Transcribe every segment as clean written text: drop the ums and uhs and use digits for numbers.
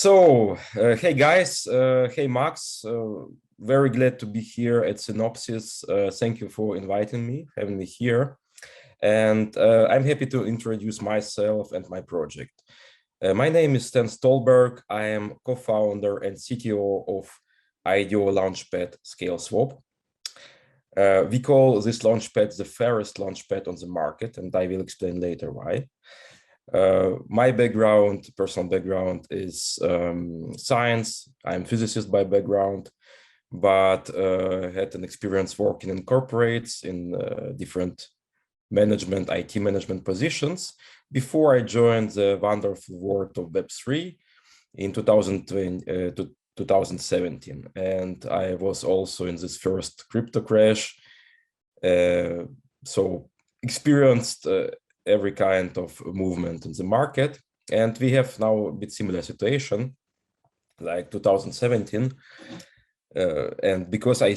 Hey guys, hey Max, very glad to be here at Synopsis. Thank you for inviting me, having me here. And I'm happy to introduce myself and my project. My name is Stan Stolberg. I am co-founder and CTO of IDO Launchpad 𝗦𝗂𝗺𝗶. We call this launchpad the fairest launchpad on the market, and I will explain later why. My personal background is science. I'm a physicist by background, but had an experience working in corporates in different IT management positions before I joined the wonderful world of Web3 in 2017. And I was also in this first crypto crash. So experienced every kind of movement in the market. And we have now a bit similar situation like 2017. And because I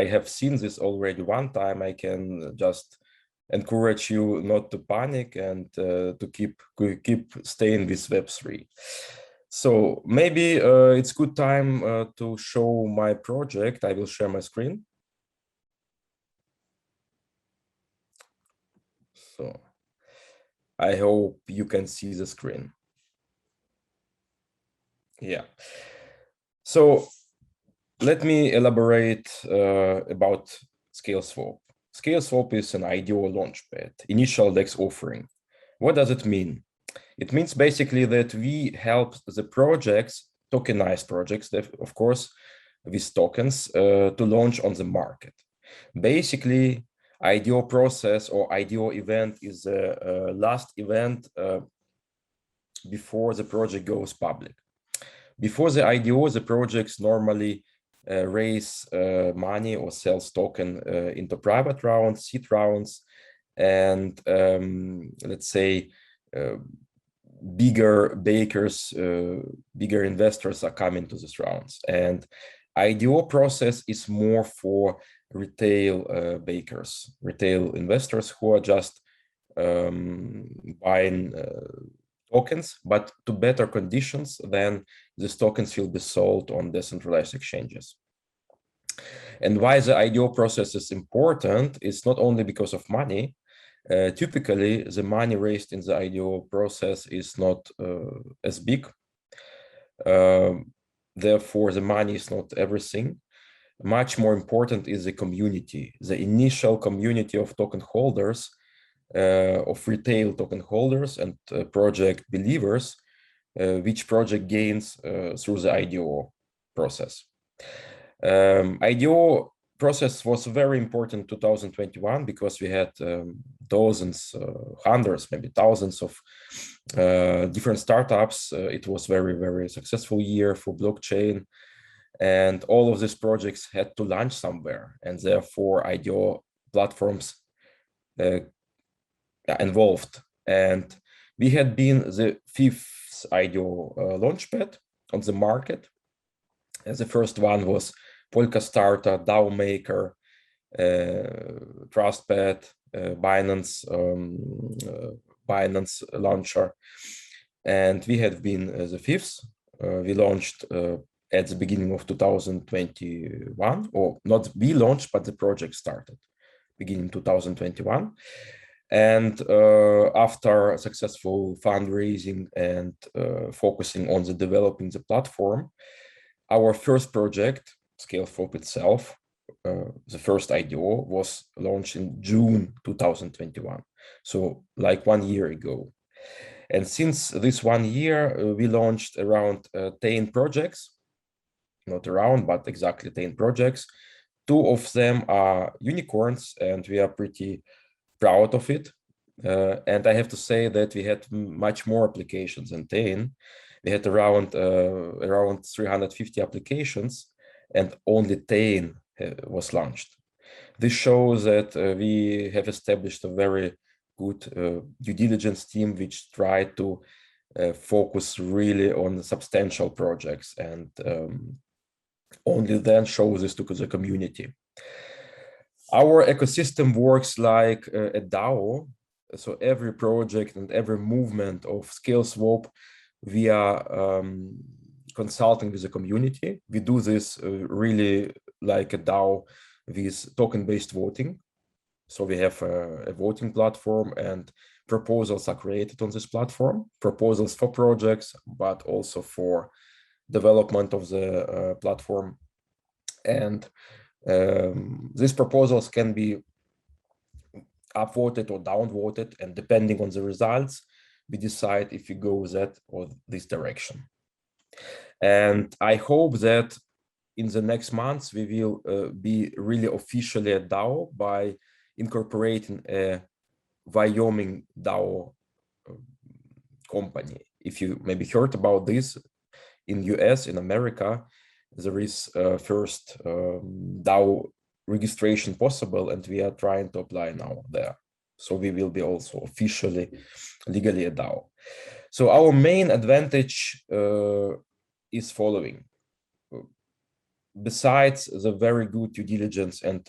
have seen this already one time, I can just encourage you not to panic and to keep staying with Web3. So maybe it's good time to show my project. I will share my screen. So I hope you can see the screen. Yeah. So let me elaborate about 𝗦𝗂𝗺𝗶. 𝗦𝗂𝗺𝗶 is an IDO launchpad, initial DEX offering. What does it mean? It means basically that we help the projects, tokenized projects, of course, with tokens to launch on the market. Basically, IDO process or IDO event is the last event before the project goes public. Before the IDO, the projects normally raise money or sells token into private rounds, seed rounds, and let's say bigger bakers, bigger investors are coming to these rounds. And IDO process is more for retail bakers, retail investors who are just buying tokens, but to better conditions than these tokens will be sold on decentralized exchanges. And why the IDO process is important is not only because of money. Typically, the money raised in the IDO process is not as big. Therefore, the money is not everything. Much more important is the community, the initial community of token holders, of retail token holders and project believers, which project gains through the IDO process. IDO process was very important in 2021 because we had dozens, hundreds, maybe thousands of different startups. It was very, very successful year for blockchain. And all of these projects had to launch somewhere. And therefore, IDO platforms involved. And we had been the 5th IDO launchpad on the market. And the first one was Polka Starter, DAO Maker, TrustPad, Binance Launcher. And we had been the 5th. We launched at the beginning of 2021, or not we launched, but the project started beginning 2021. And after successful fundraising and focusing on developing the platform, our first project, 𝗦𝗂𝗺𝗶 itself, the first IDO, was launched in June 2021. So like 1 year ago. And since this 1 year, we launched around 10 projects, not around, but exactly 10 projects. 2 of them are unicorns, and we are pretty proud of it. And I have to say that we had much more applications than 10. We had around 350 applications, and only 10 was launched. This shows that we have established a very good due diligence team, which tried to focus really on substantial projects and only then show this to the community. Our ecosystem works like a DAO. So every project and every movement of 𝗦𝗂𝗺𝗺𝗏 we are consulting with the community. We do this really like a DAO with token-based voting. So we have a voting platform, and proposals are created on this platform, proposals for projects, but also for development of the platform. And these proposals can be upvoted or downvoted, and depending on the results, we decide if we go that or this direction. And I hope that in the next months, we will be really officially a DAO by incorporating a Wyoming DAO company. If you maybe heard about this, in US, in America, there is first DAO registration possible, and we are trying to apply now there. So we will be also officially, legally a DAO. So our main advantage is following. Besides the very good due diligence and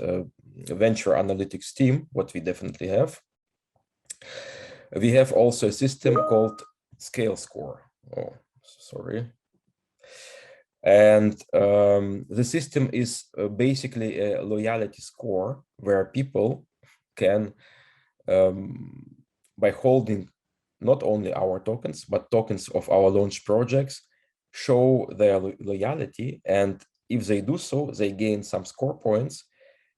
venture analytics team, what we definitely have, we have also a system called Scale Score. Oh, sorry. And the system is basically a loyalty score where people can, by holding not only our tokens, but tokens of our launch projects, show their loyalty. And if they do so, they gain some score points.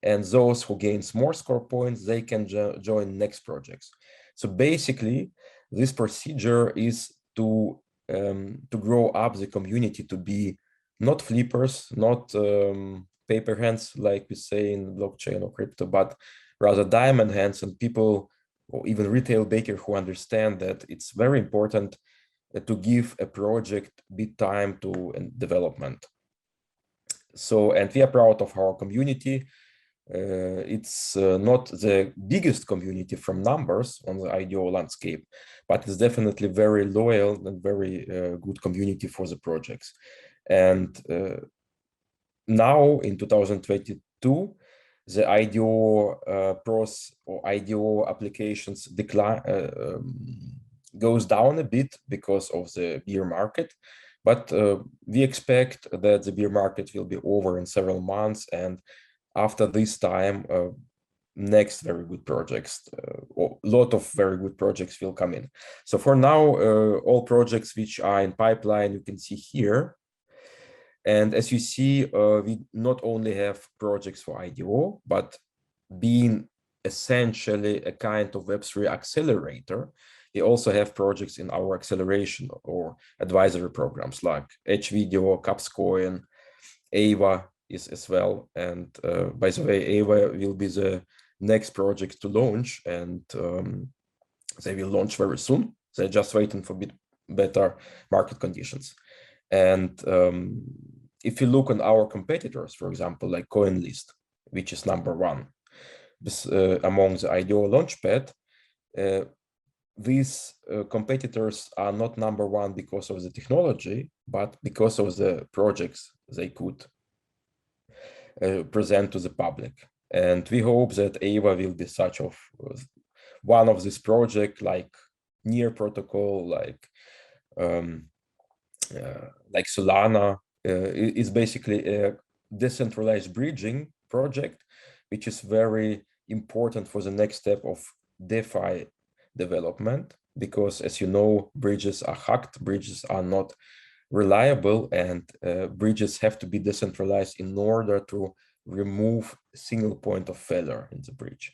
And those who gains more score points, they can join next projects. So basically, this procedure is to grow up the community to be not flippers, not paper hands, like we say in blockchain or crypto, but rather diamond hands, and people, or even retail baker, who understand that it's very important to give a project bit time to development. So, and we are proud of our community. It's not the biggest community from numbers on the IDO landscape, but it's definitely very loyal and very good community for the projects. And now in 2022, the IDO pros or IDO applications decline, goes down a bit because of the bear market. But we expect that the bear market will be over in several months, and after this time, next very good projects, or a lot of very good projects will come in. So for now, all projects which are in pipeline, you can see here. And as you see, we not only have projects for IDO, but being essentially a kind of Web3 accelerator, we also have projects in our acceleration or advisory programs like 𝗦𝗂𝗶𝗁, 𝗦𝘂𝗺𝗵, 𝗦𝗂𝗺𝗵 is as well. And by the way, 𝗦𝗂𝗵 will be the next project to launch, and they will launch very soon. They're just waiting for better market conditions. And if you look on our competitors, for example, like CoinList, which is #1 this, among the IDO Launchpad, these competitors are not #1 because of the technology, but because of the projects they could present to the public. And we hope that 𝗦𝗂𝗵 will be such of one of this project, like Near protocol, like Solana. Is basically a decentralized bridging project, which is very important for the next step of DeFi development, because as you know, bridges are hacked, bridges are not reliable, and bridges have to be decentralized in order to remove a single point of failure in the bridge.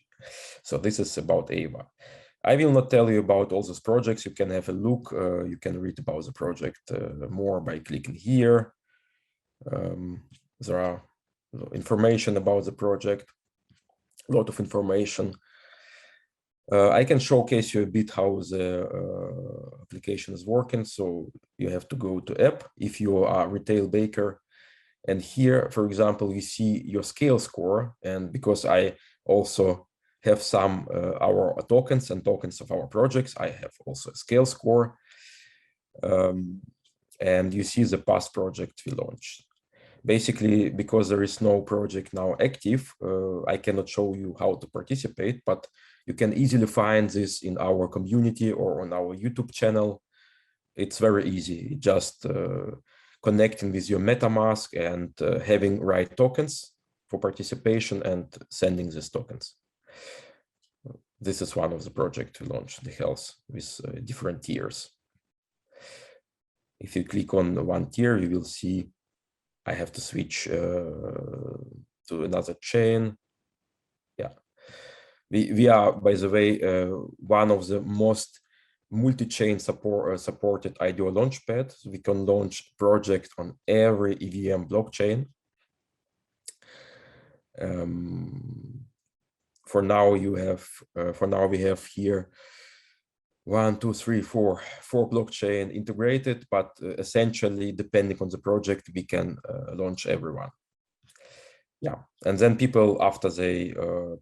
So this is about 𝗦𝗑𝗵. I will not tell you about all those projects. You can have a look. You can read about the project more by clicking here. There are information about the project, a lot of information. I can showcase you a bit how the application is working. So you have to go to app if you are a retail baker. And here, for example, you see your scale score. And because I also have some our tokens and tokens of our projects, I have also a scale score. And you see the past project we launched. Basically, because there is no project now active, I cannot show you how to participate, but you can easily find this in our community or on our YouTube channel. It's very easy. Just connecting with your MetaMask and having right tokens for participation and sending these tokens. This is one of the projects we launched, the health, with different tiers. If you click on one tier, you will see I have to switch to another chain. Yeah, we are, by the way, one of the most multi-chain supported IDO Launchpad. So we can launch project on every EVM blockchain. For now, we have here 1, 2, 3, 4 blockchain integrated, but essentially, depending on the project, we can launch everyone. Yeah, and then people, after they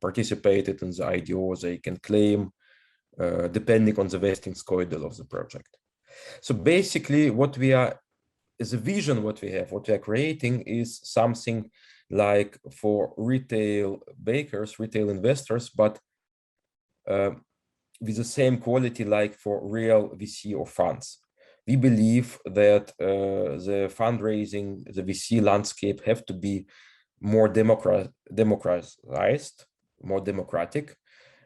participated in the IDO, they can claim depending on the vesting schedule of the project. So basically, what we are, as a vision, what we are creating is something like for retail bakers, retail investors, but with the same quality like for real VC or funds. We believe that the fundraising, the VC landscape have to be more democratized, more democratic,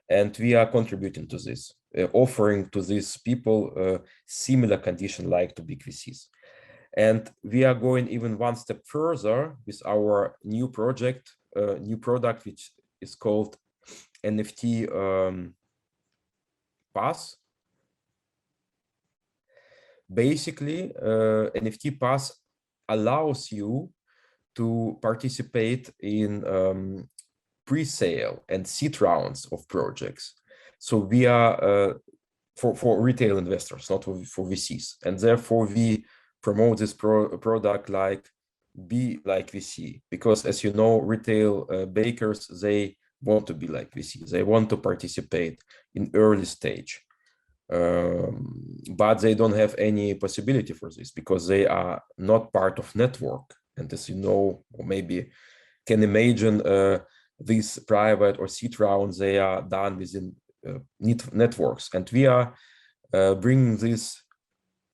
and we are contributing to this, offering to these people similar condition like to big VCs. And we are going even one step further with our new product, which is called NFT Pass. Basically, NFT Pass allows you to participate in pre-sale and seed rounds of projects. So we are for retail investors, not for VCs, and therefore we promote this product like be like VC, because as you know, retail bakers, they want to be like VC. They want to participate in early stage, but they don't have any possibility for this because they are not part of network. And as you know, or maybe can imagine, these private or seed rounds, they are done within networks. And we are bringing this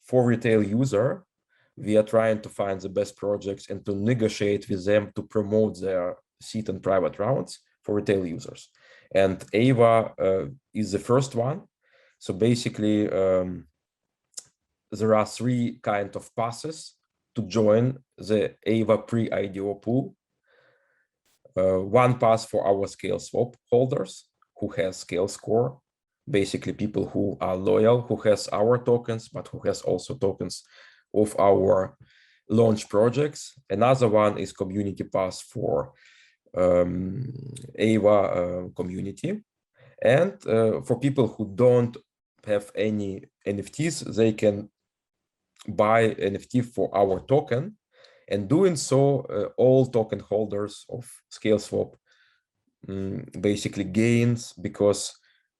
for retail user. We are trying to find the best projects and to negotiate with them to promote their seed and private rounds for retail users. And EVA is the first one. So basically, there are 3 kinds of passes to join the EVA pre-IDO pool. One pass for our scale swap holders who has scale score, basically people who are loyal, who has our tokens, but who has also tokens of our launch projects. Another one is community pass for EVA community. And for people who don't have any NFTs, they can buy NFT for our token. And doing so, all token holders of Scale Swap basically gains, because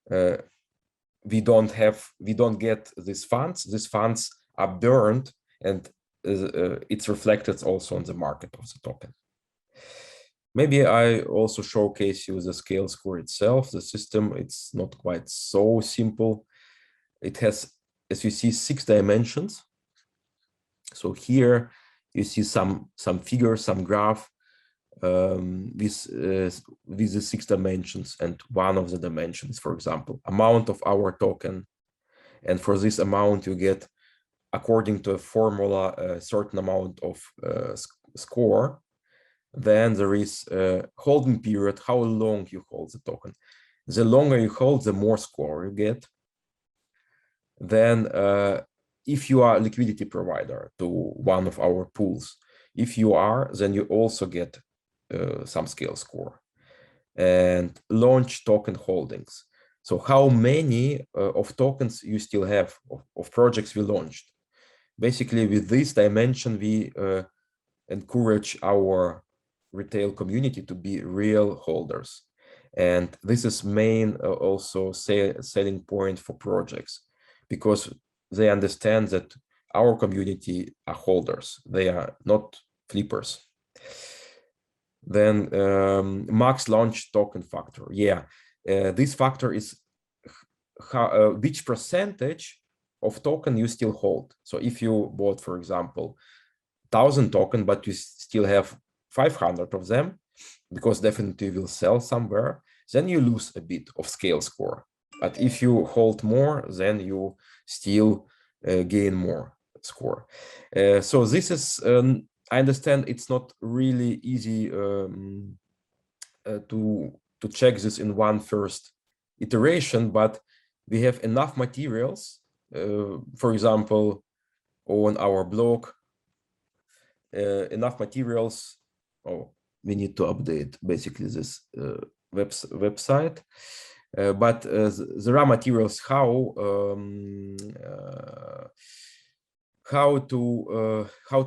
we don't get these funds. These funds are burned, and it's reflected also on the market of the token. Maybe I also showcase you the scale score itself. The system, it's not quite so simple. It has, as you see, 6 dimensions. So here you see some figures, some graph with the 6 dimensions, and one of the dimensions, for example, amount of our token. And for this amount, you get, according to a formula, a certain amount of score. Then there is a holding period, how long you hold the token. The longer you hold, the more score you get. Then if you are a liquidity provider to one of our pools, if you are, then you also get some scale score. And launch token holdings. So how many of tokens you still have of projects we launched. Basically, with this dimension, we encourage our retail community to be real holders. And this is main also selling point for projects, because they understand that our community are holders. They are not flippers. Then max launch token factor. Yeah, this factor is how, which percentage of token you still hold. So if you bought, for example, 1,000 tokens, but you still have 500 of them, because definitely will sell somewhere, then you lose a bit of scale score. But if you hold more, then you still gain more score. So this is, I understand it's not really easy to check this in one first iteration, but we have enough materials, for example, on our blog, enough materials. Oh, we need to update basically this website, but there are materials how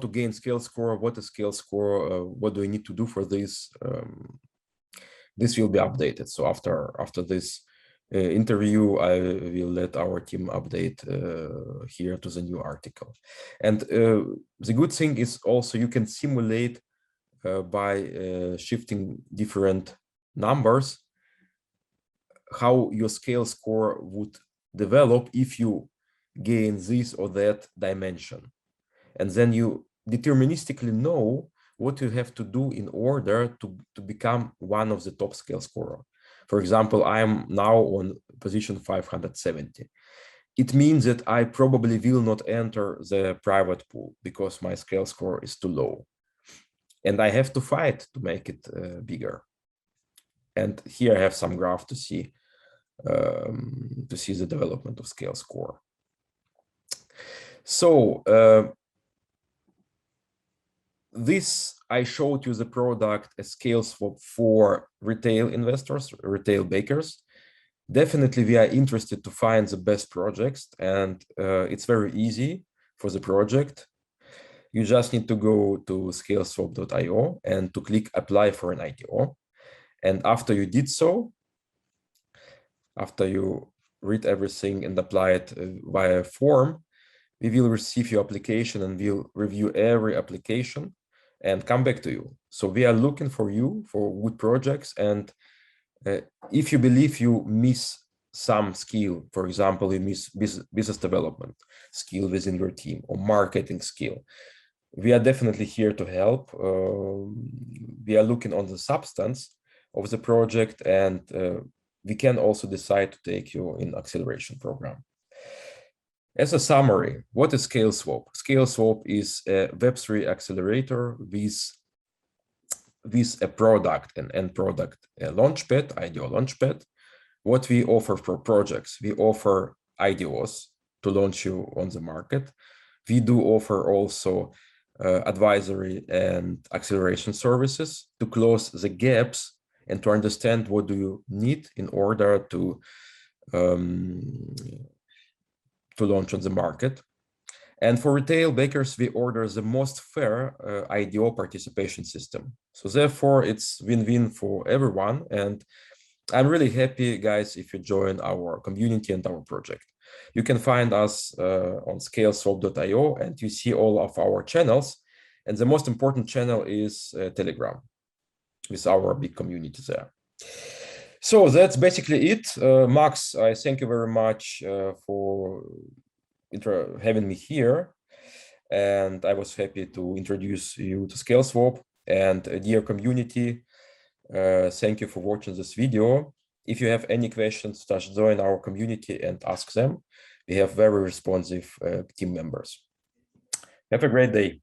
to gain scale score, what is scale score, what do we need to do for this. This will be updated. So after this interview, I will let our team update here to the new article. And the good thing is also you can simulate by shifting different numbers how your scale score would develop if you gain this or that dimension. And then you deterministically know what you have to do in order to become one of the top scale scorer. For example, I am now on position 570. It means that I probably will not enter the private pool because my scale score is too low. And I have to fight to make it bigger. And here I have some graph to see the development of scale score. So this, I showed you the product as scale swap for retail investors, retail bakers. Definitely, we are interested to find the best projects, and it's very easy for the project. You just need to go to scaleswap.io and to click apply for an IDO. And after you did so, after you read everything and apply it via form, we will receive your application and we'll review every application and come back to you. So we are looking for you for good projects. And if you believe you miss some skill, for example, you miss business development skill within your team or marketing skill, we are definitely here to help. We are looking on the substance of the project, and we can also decide to take you in acceleration program. As a summary, what is ScaleSwap? ScaleSwap is a Web3 accelerator with a product, an end product, a Launchpad, IDO Launchpad. What we offer for projects, we offer IDOs to launch you on the market. We do offer also advisory and acceleration services to close the gaps and to understand what do you need in order to launch on the market. And for retail bakers, we order the most fair IDO participation system. So therefore, it's win-win for everyone. And I'm really happy, guys, if you join our community and our project. You can find us on scaleswap.io, and you see all of our channels. And the most important channel is Telegram, with our big community there. So that's basically it. Max, I thank you very much for having me here. And I was happy to introduce you to ScaleSwap. And dear community, thank you for watching this video. If you have any questions, just join our community and ask them. We have very responsive team members. Have a great day.